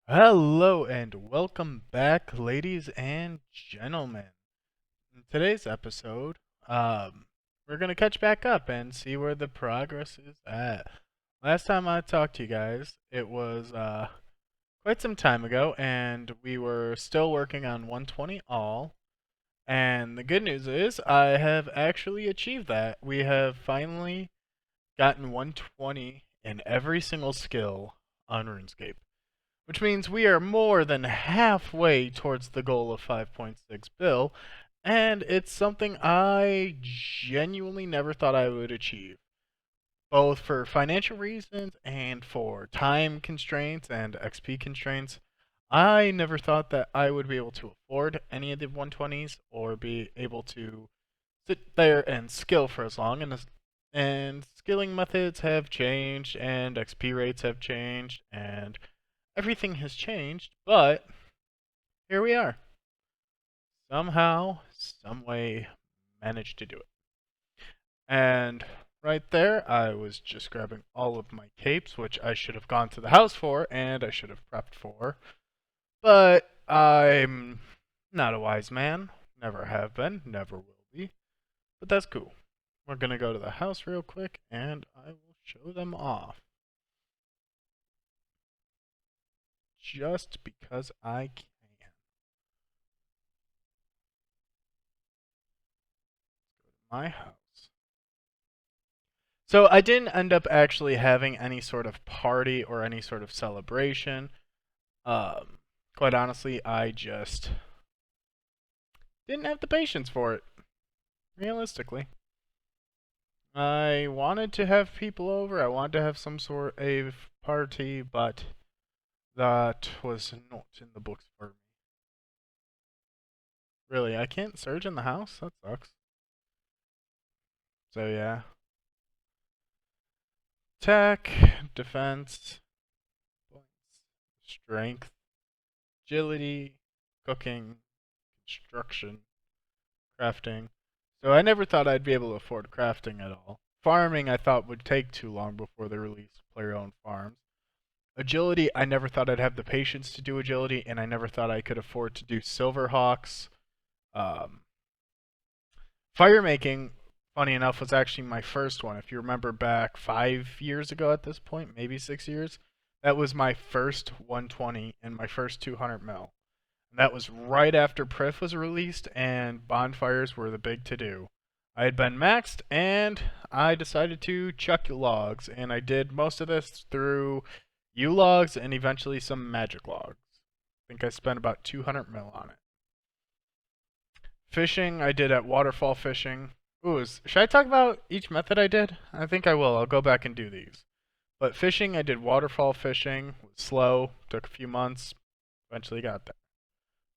Hello and welcome back, ladies and gentlemen. In today's episode, we're gonna catch back up and see where the progress is at. Last time I talked to you guys, it was quite some time ago, and we were still working on 120 all. And the good news is, I have actually achieved that. We have finally gotten 120 in every single skill on RuneScape, which means we are more than halfway towards the goal of 5.6 bill, and it's something I genuinely never thought I would achieve, both for financial reasons and for time constraints and XP constraints. I never thought that I would be able to afford any of the 120s or be able to sit there and skill for as long, and skilling methods have changed and XP rates have changed and everything has changed, but here we are. Somehow, some way, managed to do it. And right there, I was just grabbing all of my capes, which I should have gone to the house for, and I should have prepped for. But I'm not a wise man. Never have been, never will be. But that's cool. We're gonna go to the house real quick, and I will show them off. Just because I can. My house. So I didn't end up actually having any sort of party or any sort of celebration. Um, Quite honestly, I just didn't have the patience for it. Realistically, I wanted to have people over. I wanted to have some sort of party, but that was not in the books for me. Really, I can't surge in the house. That sucks. So yeah, attack, defense, strength, agility, cooking, construction, crafting. So I never thought I'd be able to afford crafting at all. Farming I thought would take too long before they released player-owned farms. Agility, I never thought I'd have the patience to do agility, and I never thought I could afford to do Silverhawks. Um, Fire making, funny enough, was actually my first one. If you remember back 5 years ago at this point, maybe 6 years, that was my first 120 and my first 200 mil. That was right after Prif was released and bonfires were the big to do. I had been maxed and I decided to chuck logs, and I did most of this through U logs and eventually some magic logs. I think I spent about 200 mil on it. Fishing, I did at waterfall fishing. Should I talk about each method I did? I think I will. I'll go back and do these. But fishing, I did waterfall fishing. It was slow, took a few months, eventually got there.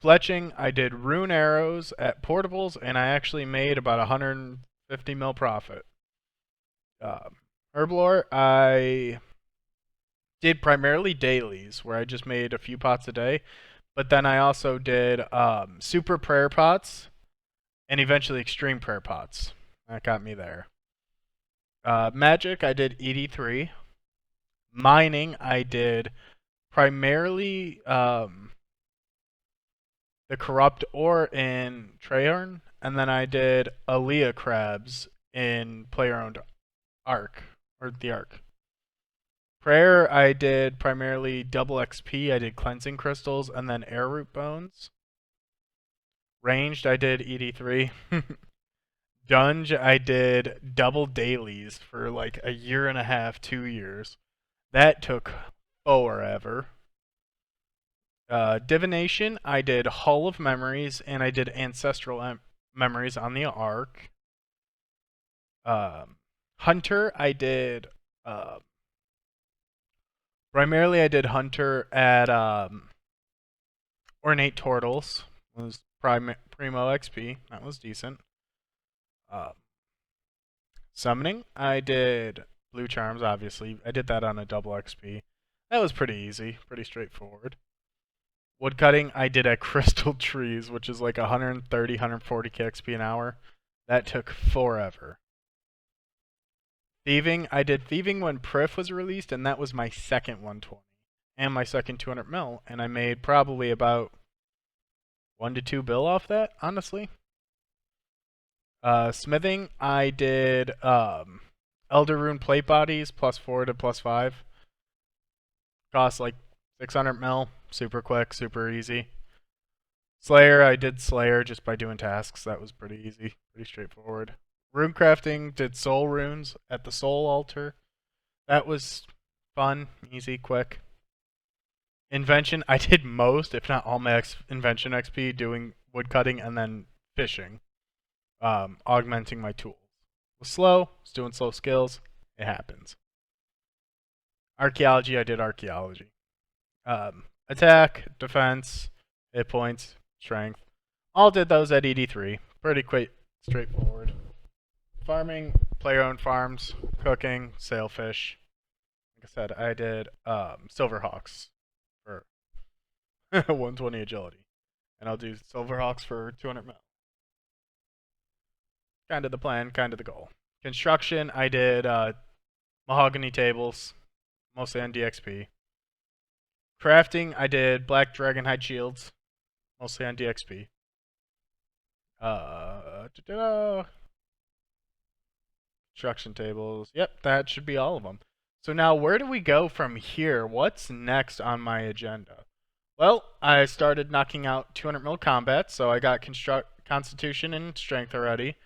Fletching, I did rune arrows at portables, and I actually made about 150 mil profit. Herblore, I did primarily dailies, where I just made a few pots a day, but then I also did super prayer pots and eventually extreme prayer pots. That got me there. Magic, I did 83. Mining, I did primarily the corrupt ore in Treyarn, and then I did Aaliyah crabs in player owned Arc, or the Arc. Prayer, I did primarily double XP. I did cleansing crystals and then air root bones. Ranged, I did ED3. Dunge, I did double dailies for like a year and a half, 2 years. That took forever. Divination, I did Hall of Memories and I did Ancestral Memories on the Ark. Hunter, I did. Primarily, I did Hunter at Ornate Turtles. It was Primo XP. That was decent. Uh, Summoning, I did Blue Charms, obviously. I did that on a double XP. That was pretty easy, pretty straightforward. Woodcutting, I did at Crystal Trees, which is like 130, 140 XP an hour. That took forever. Thieving, I did Thieving when Prif was released, and that was my second 120. and my second 200 mil, and I made probably about 1 to 2 bill off that, honestly. Smithing, I did Elder Rune plate bodies +4 to +5. Cost like 600 mil, super quick, super easy. Slayer, I did Slayer just by doing tasks. That was pretty easy, pretty straightforward. Rune crafting, did soul runes at the soul altar. That was fun, easy, quick. Invention, I did most, if not all my invention XP doing woodcutting and then fishing, augmenting my tools. It was slow, was doing slow skills. It happens. Archaeology, I did archaeology. Attack, defense, hit points, strength. All did those at ED3. Pretty quick, straightforward. Farming, player-owned farms, cooking, sailfish. Like I said, I did Silverhawks for 120 agility, and I'll do Silverhawks for 200 mil. Kind of the plan, kind of the goal. Construction, I did mahogany tables, mostly on DXP. Crafting, I did black dragonhide shields, mostly on DXP. Construction tables. Yep, that should be all of them. So now where do we go from here? What's next on my agenda? Well, I started knocking out 200 mil combat, so I got constitution and strength already.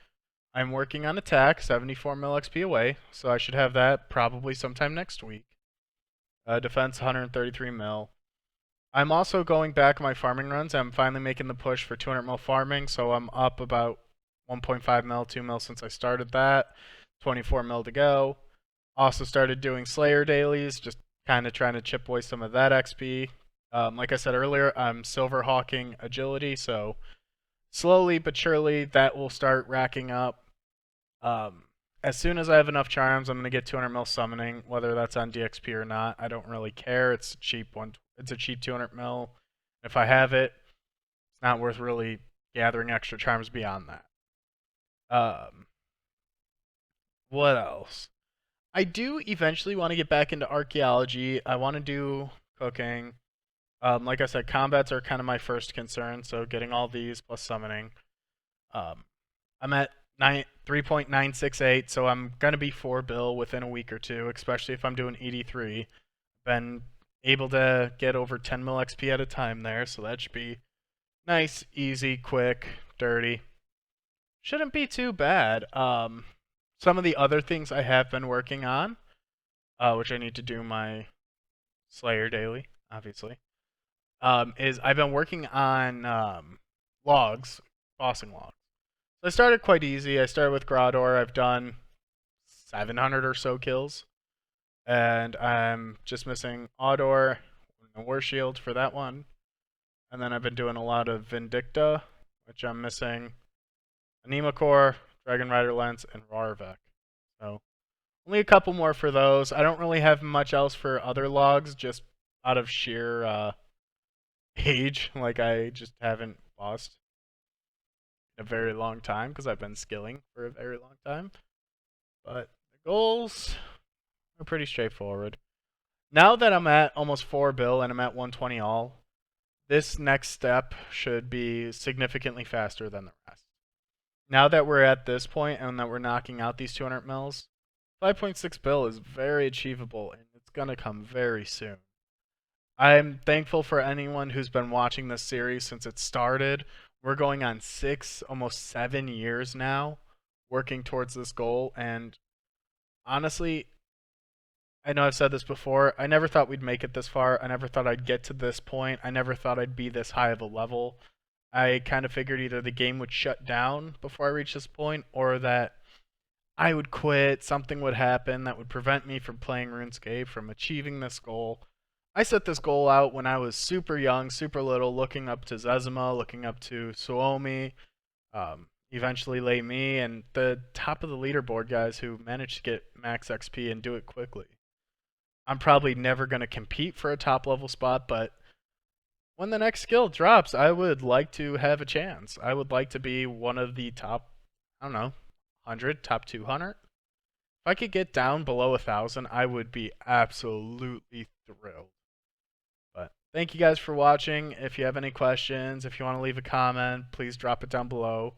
I'm working on attack, 74 mil XP away, so I should have that probably sometime next week. Defense, 133 mil. I'm also going back my farming runs. I'm finally making the push for 200 mil farming, so I'm up about 1.5 mil, 2 mil since I started that. 24 mil to go. Also started doing Slayer dailies, just kind of trying to chip away some of that XP. Like I said earlier, I'm silver hawking agility, so slowly but surely that will start racking up. As soon as I have enough charms, I'm gonna get 200 mil summoning, whether that's on DXP or not. I don't really care. It's a cheap one. It's a cheap 200 mil. If I have it, it's not worth really gathering extra charms beyond that. What else? I do eventually want to get back into archaeology. I want to do cooking. Like I said, combats are kind of my first concern, so getting all these plus summoning. I'm at 3.968, so I'm gonna be 4 bill within a week or two, especially if I'm doing ED3. Been able to get over 10 mil XP at a time there, so that should be nice, easy, quick, dirty. Shouldn't be too bad. Some of the other things I have been working on, which I need to do my Slayer daily, obviously, is I've been working on logs, bossing logs. So I started quite easy. I started with Grador. I've done 700 or so kills, and I'm just missing Audor and War Shield for that one. And then I've been doing a lot of Vindicta, which I'm missing Anima Core, Dragon Rider Lens, and Rarvek. So only a couple more for those. I don't really have much else for other logs, just out of sheer age. Like I just haven't lost in a very long time because I've been skilling for a very long time. But the goals are pretty straightforward. Now that I'm at almost 4 bill and I'm at 120 all, this next step should be significantly faster than the rest. Now that we're at this point and that we're knocking out these 200 mils, 5.6 bill is very achievable and it's going to come very soon. I'm thankful for anyone who's been watching this series since it started. We're going on 6, almost 7 years now working towards this goal, and honestly, I know I've said this before, I never thought we'd make it this far. I never thought I'd get to this point. I never thought I'd be this high of a level. I kind of figured either the game would shut down before I reached this point or that I would quit, something would happen that would prevent me from playing RuneScape, from achieving this goal. I set this goal out when I was super young, super little, looking up to Zezima, looking up to Suomi, eventually Late Me, and the top of the leaderboard guys who managed to get max XP and do it quickly. I'm probably never going to compete for a top level spot, but when the next skill drops, I would like to have a chance. I would like to be one of the top, I don't know, 100, top 200. If I could get down below 1,000, I would be absolutely thrilled. thank you guys for watching. If you have any questions, if you want to leave a comment, please drop it down below.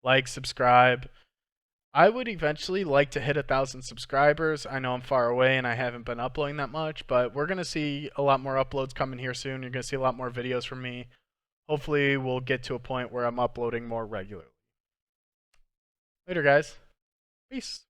Like, subscribe. I would eventually like to hit 1,000 subscribers. I know I'm far away and I haven't been uploading that much, but we're going to see a lot more uploads coming here soon. You're going to see a lot more videos from me. Hopefully, we'll get to a point where I'm uploading more regularly. Later, guys. Peace.